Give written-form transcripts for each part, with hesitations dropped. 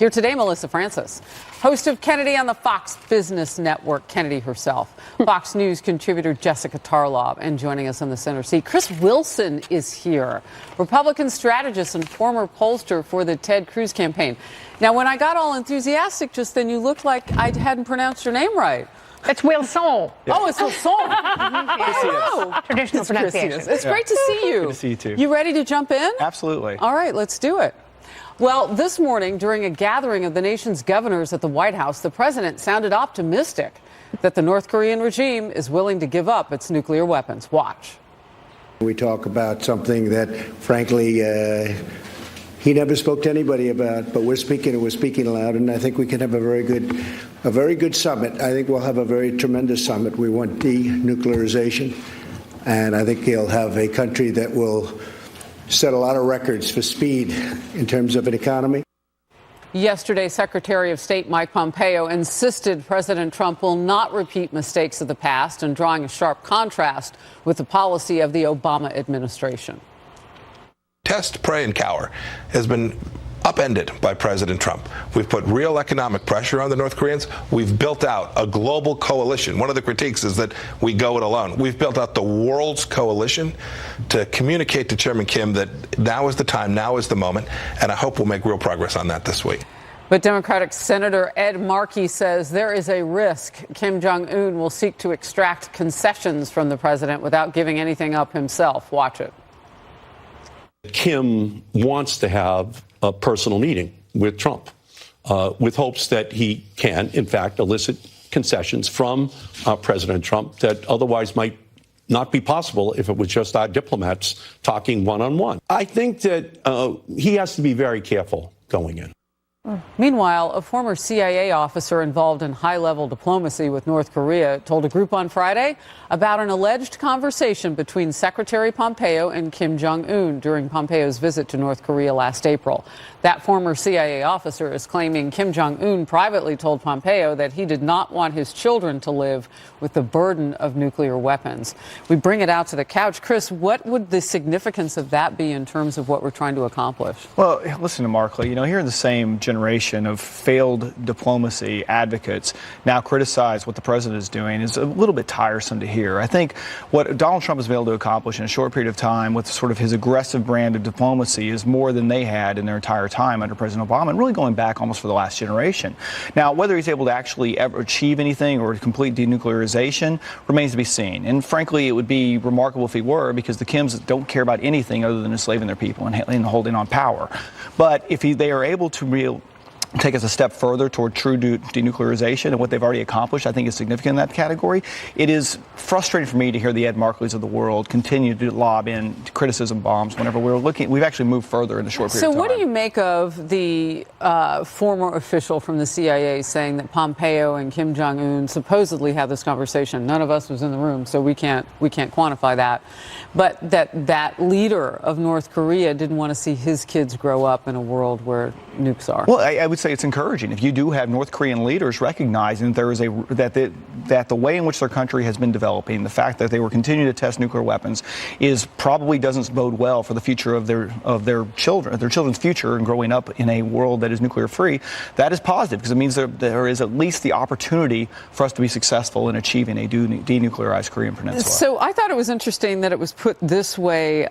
Here today, Melissa Francis, host of Kennedy on the Fox Business Network, Kennedy herself. Fox News contributor Jessica Tarlov, and joining us on the center seat, Chris Wilson is here, Republican strategist and former pollster for the Ted Cruz campaign. Now, when I got all enthusiastic just then, you looked like I hadn't pronounced your name right. It's Wilson. Yeah. Oh, it's Wilson. Oh, traditional pronunciation. It's great to see you. Good to see you, too. You ready to jump in? Absolutely. All right, let's do it. Well, this morning, during a gathering of the nation's governors at the White House, the president sounded optimistic that the North Korean regime is willing to give up its nuclear weapons. Watch. We talk about something that, frankly, he never spoke to anybody about, but we're speaking aloud, and I think we can have a very good summit. I think we'll have a very tremendous summit. We want denuclearization, and I think he'll have a country that will set a lot of records for speed in terms of an economy. Yesterday, Secretary of State Mike Pompeo insisted President Trump will not repeat mistakes of the past, and drawing a sharp contrast with the policy of the Obama administration. Test, pray, and cower has been upended by President Trump. We've put real economic pressure on the North Koreans. We've built out a global coalition. One of the critiques is that we go it alone. We've built out the world's coalition to communicate to Chairman Kim that now is the time, now is the moment, and I hope we'll make real progress on that this week. But Democratic Senator Ed Markey says there is a risk Kim Jong-un will seek to extract concessions from the president without giving anything up himself. Watch it. Kim wants to have a personal meeting with Trump with hopes that he can, in fact, elicit concessions from President Trump that otherwise might not be possible if it was just our diplomats talking one-on-one. I think that he has to be very careful going in. Meanwhile, a former CIA officer involved in high-level diplomacy with North Korea told a group on Friday about an alleged conversation between Secretary Pompeo and Kim Jong-un during Pompeo's visit to North Korea last April. That former CIA officer is claiming Kim Jong-un privately told Pompeo that he did not want his children to live with the burden of nuclear weapons. We bring it out to the couch. Chris, what would the significance of that be in terms of what we're trying to accomplish? Well, listen to Markley. You know, here in the same generation of failed diplomacy advocates now criticize what the president is doing is a little bit tiresome to hear. I think what Donald Trump has been able to accomplish in a short period of time with sort of his aggressive brand of diplomacy is more than they had in their entire time under President Obama, and really going back almost for the last generation. Now, whether he's able to actually ever achieve anything or complete denuclearization remains to be seen. And frankly, it would be remarkable if he were, because the Kims don't care about anything other than enslaving their people and holding on power. But if they are able to take us a step further toward true denuclearization, and what they've already accomplished, I think, is significant in that category. It is frustrating for me to hear the Ed Markleys of the world continue to lob in criticism bombs whenever we've actually moved further in a short period of time. So what do you make of the former official from the CIA saying that Pompeo and Kim Jong-un supposedly had this conversation? None of us was in the room, so we can't quantify that. But that leader of North Korea didn't want to see his kids grow up in a world where nukes are. Well, I would say it's encouraging if you do have North Korean leaders recognizing that that the way in which their country has been developing, the fact that they were continuing to test nuclear weapons, probably doesn't bode well for the future of their children's future and growing up in a world that is nuclear free. That is positive, because it means there is at least the opportunity for us to be successful in achieving a denuclearized Korean peninsula. So I thought it was interesting that it was put this way: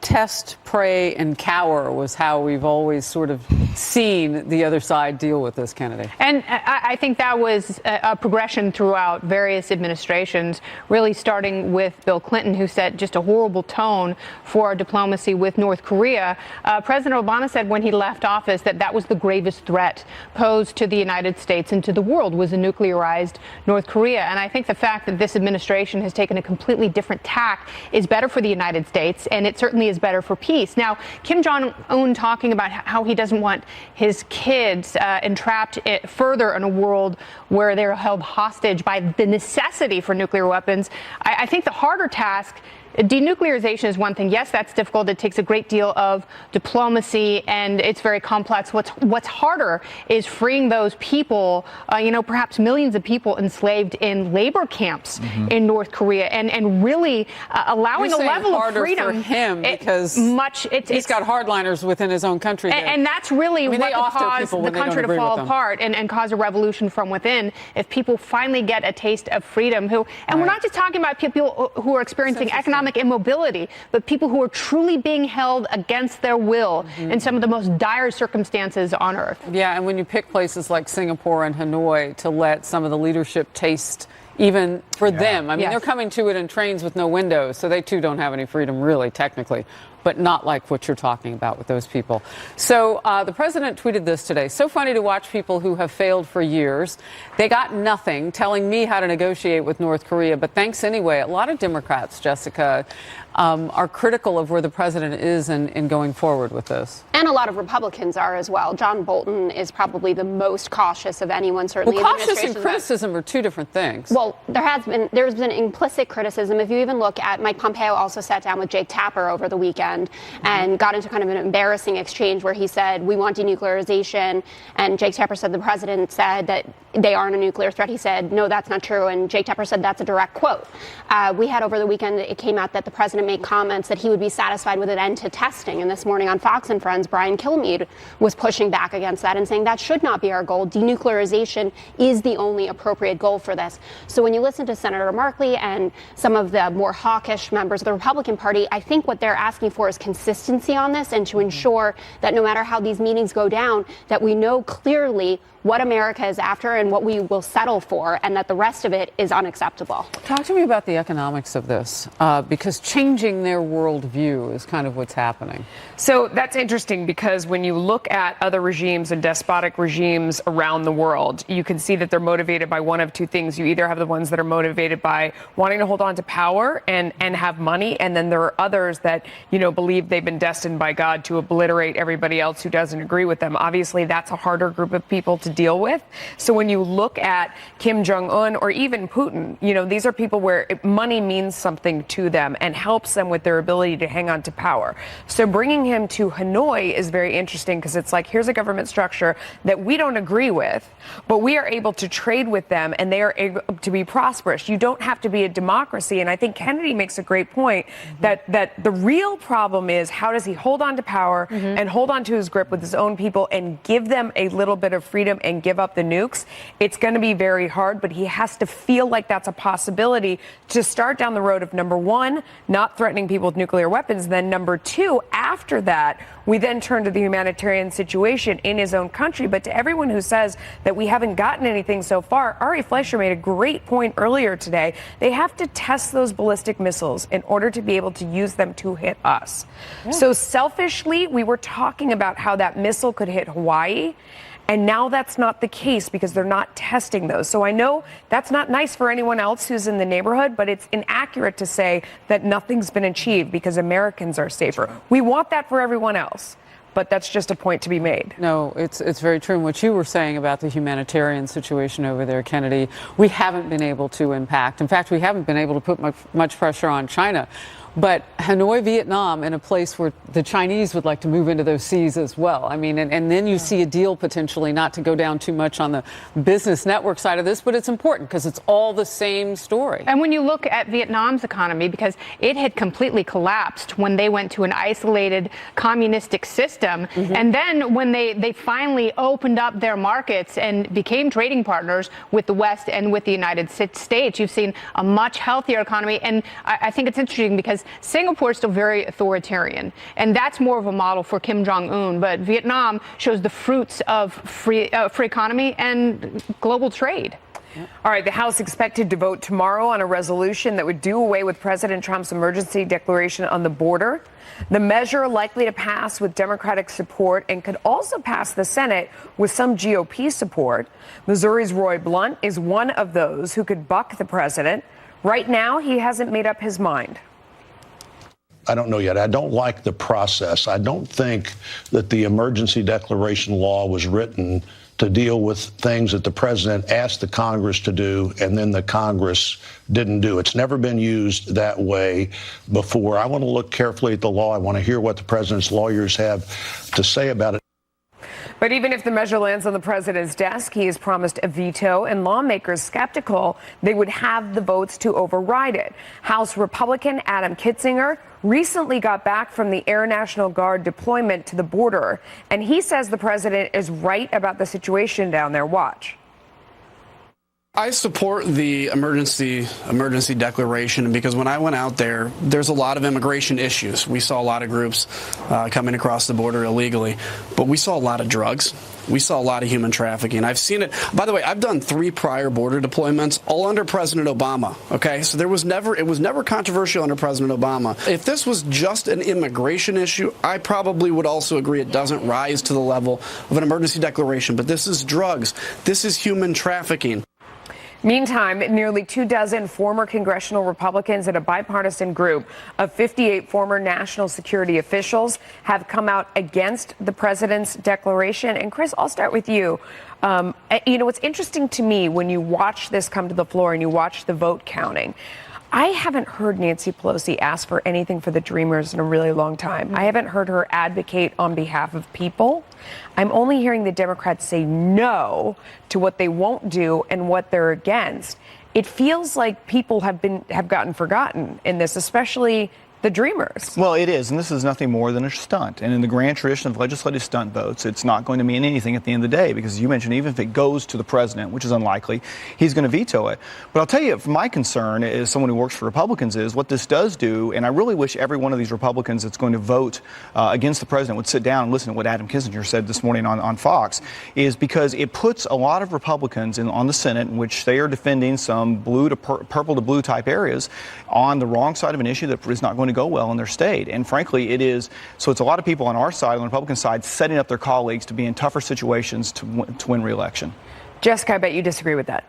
test, pray, and cower was how we've always sort of seen the other side deal with this, Kennedy. And I think that was a progression throughout various administrations, really starting with Bill Clinton, who set just a horrible tone for our diplomacy with North Korea. President Obama said when he left office that was the gravest threat posed to the United States and to the world, was a nuclearized North Korea. And I think the fact that this administration has taken a completely different tack is better for the United States, and it certainly is better for peace. Now, Kim Jong-un talking about how he doesn't want his kids entrapped further in a world where they're held hostage by the necessity for nuclear weapons. I think the harder task Denuclearization is one thing. Yes, that's difficult. It takes a great deal of diplomacy, and it's very complex. What's harder is freeing those people, perhaps millions of people enslaved in labor camps in North Korea, and really allowing a level of freedom for him because he's got hardliners within his own country. And that's really what could cause the country to fall apart and cause a revolution from within if people finally get a taste of freedom. We're not just talking about people who are experiencing economic immobility, but people who are truly being held against their will in some of the most dire circumstances on earth. Yeah, and when you pick places like Singapore and Hanoi to let some of the leadership taste even for them. I mean, they're coming to it in trains with no windows, so they too don't have any freedom, really, technically, but not like what you're talking about with those people. So the president tweeted this today. So funny to watch people who have failed for years. They got nothing telling me how to negotiate with North Korea, but thanks anyway. A lot of Democrats, Jessica, are critical of where the president is in going forward with this. And a lot of Republicans are as well. John Bolton is probably the most cautious of anyone, certainly. Well, cautious and criticism are two different things. Well, there's been implicit criticism. If you even look at Mike Pompeo also sat down with Jake Tapper over the weekend and got into kind of an embarrassing exchange where he said, we want denuclearization. And Jake Tapper said the president said that they aren't a nuclear threat. He said, no, that's not true. And Jake Tapper said that's a direct quote. We had over the weekend, it came out that the president made comments that he would be satisfied with an end to testing. And this morning on Fox and Friends, Brian Kilmeade was pushing back against that and saying that should not be our goal. Denuclearization is the only appropriate goal for this. So when you listen to Senator Markley and some of the more hawkish members of the Republican Party, I think what they're asking for is consistency on this and to ensure that no matter how these meetings go down, that we know clearly what America is after and what we will settle for, and that the rest of it is unacceptable. Talk to me about the economics of this, because changing their worldview is kind of what's happening. So that's interesting because when you look at other regimes and despotic regimes around the world, you can see that they're motivated by one of two things. You either have the ones that are motivated by wanting to hold on to power and have money, and then there are others that, believe they've been destined by God to obliterate everybody else who doesn't agree with them. Obviously, that's a harder group of people to deal with. So when you look at Kim Jong-un or even Putin, these are people where money means something to them and helps them with their ability to hang on to power. So bringing him to Hanoi is very interesting because it's like, here's a government structure that we don't agree with, but we are able to trade with them and they are able to be prosperous. You don't have to be a democracy. And I think Kennedy makes a great point that the real problem is how does he hold on to power and hold on to his grip with his own people and give them a little bit of freedom and give up the nukes. It's going to be very hard, but he has to feel like that's a possibility to start down the road of, number one, not threatening people with nuclear weapons. Then number two, after that, we then turn to the humanitarian situation in his own country. But to everyone who says that we haven't gotten anything so far, Ari Fleischer made a great point earlier today. They have to test those ballistic missiles in order to be able to use them to hit us. Yeah. So selfishly, we were talking about how that missile could hit Hawaii. And now that's not the case because they're not testing those. So I know that's not nice for anyone else who's in the neighborhood, but it's inaccurate to say that nothing's been achieved because Americans are safer. We want that for everyone else, but that's just a point to be made. No, it's very true. And what you were saying about the humanitarian situation over there, Kennedy, we haven't been able to impact. In fact, we haven't been able to put much pressure on China. But Hanoi, Vietnam, in a place where the Chinese would like to move into those seas as well. I mean, and then you see a deal potentially, not to go down too much on the business network side of this, but it's important because it's all the same story. And when you look at Vietnam's economy, because it had completely collapsed when they went to an isolated communistic system. And then when they finally opened up their markets and became trading partners with the West and with the United States, you've seen a much healthier economy. And I think it's interesting because Singapore is still very authoritarian, and that's more of a model for Kim Jong-un. But Vietnam shows the fruits of free economy and global trade. All right, the House expected to vote tomorrow on a resolution that would do away with President Trump's emergency declaration on the border. The measure likely to pass with Democratic support and could also pass the Senate with some GOP support. Missouri's Roy Blunt is one of those who could buck the president. Right now, he hasn't made up his mind. know yet. I don't like the process. I don't think that the emergency declaration law was written to deal with things that the president asked the Congress to do and then the Congress didn't do. It's never been used that way before. I want to look carefully at the law. I want to hear what the president's lawyers have to say about it. But even if the measure lands on the president's desk, he has promised a veto, and lawmakers skeptical they would have the votes to override it. House Republican Adam Kinzinger recently got back from the Air National Guard deployment to the border, and he says the president is right about the situation down there. Watch. I support the emergency declaration because when I went out there, there's a lot of immigration issues. We saw a lot of groups coming across the border illegally, but we saw a lot of drugs. We saw a lot of human trafficking. I've seen it. By the way, I've done 3 prior border deployments, all under President Obama. Okay, so it was never controversial under President Obama. If this was just an immigration issue, I probably would also agree it doesn't rise to the level of an emergency declaration. But this is drugs. This is human trafficking. Meantime, nearly 24 former congressional Republicans and a bipartisan group of 58 former national security officials have come out against the president's declaration. And Chris, I'll start with you. It's interesting to me when you watch this come to the floor and you watch the vote counting. I haven't heard Nancy Pelosi ask for anything for the Dreamers in a really long time. I haven't heard her advocate on behalf of people. I'm only hearing the Democrats say no to what they won't do and what they're against. It feels like people have gotten forgotten in this, especially the Dreamers. Well, it is, and this is nothing more than a stunt. And in the grand tradition of legislative stunt votes, it's not going to mean anything at the end of the day because, as you mentioned, even if it goes to the president, which is unlikely, he's going to veto it. But I'll tell you, my concern as someone who works for Republicans is what this does do, and I really wish every one of these Republicans that's going to vote against the president would sit down and listen to what Adam Kinzinger said this morning on Fox, is because it puts a lot of Republicans on the Senate, in which they are defending some blue to purple to blue type areas, on the wrong side of an issue that is not going to go well in their state. And frankly, it's a lot of people on our side, on the Republican side, setting up their colleagues to be in tougher situations to win re-election. Jessica, I bet you disagree with that.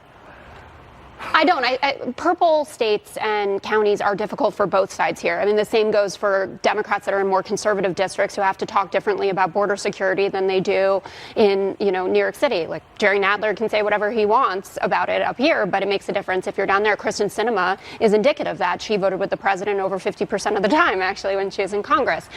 I don't. Purple states and counties are difficult for both sides here. I mean, the same goes for Democrats that are in more conservative districts who have to talk differently about border security than they do in, New York City. Like Jerry Nadler can say whatever he wants about it up here, but it makes a difference if you're down there. Kristen Sinema is indicative of that. She voted with the president over 50% of the time, actually, when she was in Congress.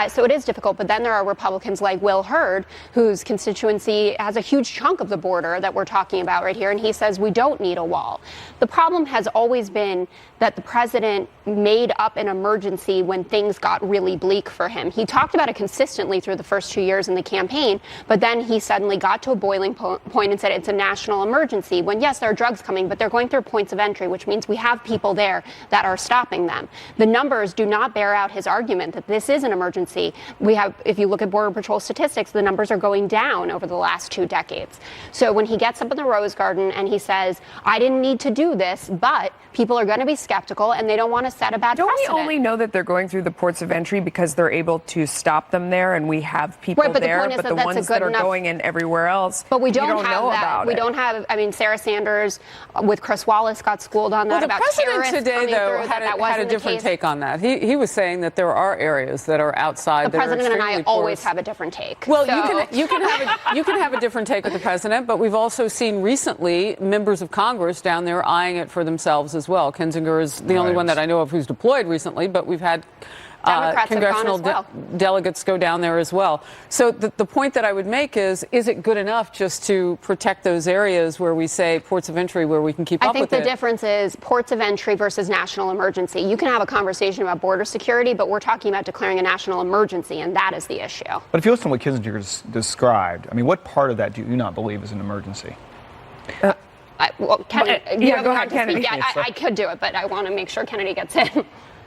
So it is difficult. But then there are Republicans like Will Hurd, whose constituency has a huge chunk of the border that we're talking about right here. And he says we don't need a wall. The problem has always been that the president made up an emergency when things got really bleak for him. He talked about it consistently through the first 2 years in the campaign, but then he suddenly got to a boiling point and said it's a national emergency, when yes, there are drugs coming, but they're going through points of entry, which means we have people there that are stopping them. The numbers do not bear out his argument that this is an emergency. If you look at Border Patrol statistics, the numbers are going down over the last 2 decades. So when he gets up in the Rose Garden and he says, I didn't need to do this, but people are going to be skeptical and they don't want to set a bad precedent. Don't we only know that they're going through the ports of entry because they're able to stop them there and we have people right, but there, the but the ones that are going in everywhere else, but we don't have know that. About we don't have, Sarah Sanders with Chris Wallace got schooled on that. Well, about the president today, though, had a different take on that. He was saying that there are areas that are outside. The president and I always have a different take. Well, you can have a different take with the president, but we've also seen recently members of Congress down there eyeing it for themselves as well. Kinzinger is the only one that I know of who's deployed recently, but we've had congressional delegates go down there as well. So the point that I would make is it good enough just to protect those areas where we say ports of entry where we can keep up with it? I think the difference is ports of entry versus national emergency. You can have a conversation about border security, but we're talking about declaring a national emergency, and that is the issue. But if you listen to what Kinzinger described, what part of that do you not believe is an emergency? Kennedy, go ahead, Kennedy. Yeah, I could do it, but I want to make sure Kennedy gets in.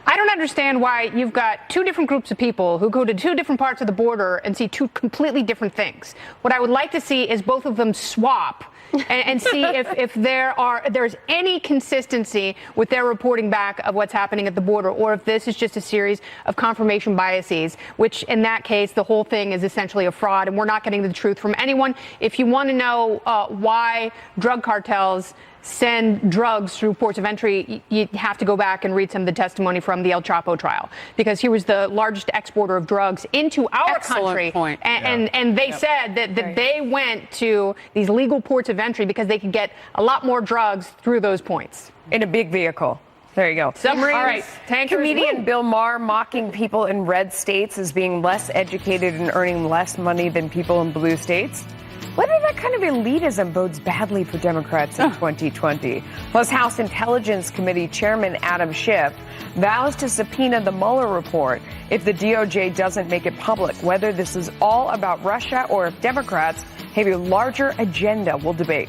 I don't understand why you've got 2 different groups of people who go to 2 different parts of the border and see 2 completely different things. What I would like to see is both of them swap and see if there's any consistency with their reporting back of what's happening at the border, or if this is just a series of confirmation biases, which in that case, the whole thing is essentially a fraud and we're not getting the truth from anyone. If you want to know why drug cartels send drugs through ports of entry, you have to go back and read some of the testimony from the El Chapo trial, because he was the largest exporter of drugs into our country. Point. And they said that they went to these legal ports of entry because they could get a lot more drugs through those points. In a big vehicle. There you go. Submarines, All right. tankers. Comedian Bill Maher mocking people in red states as being less educated and earning less money than people in blue states. Whether that kind of elitism bodes badly for Democrats in 2020. Plus, House Intelligence Committee Chairman Adam Schiff vows to subpoena the Mueller report if the DOJ doesn't make it public. Whether this is all about Russia or if Democrats have a larger agenda, we'll debate.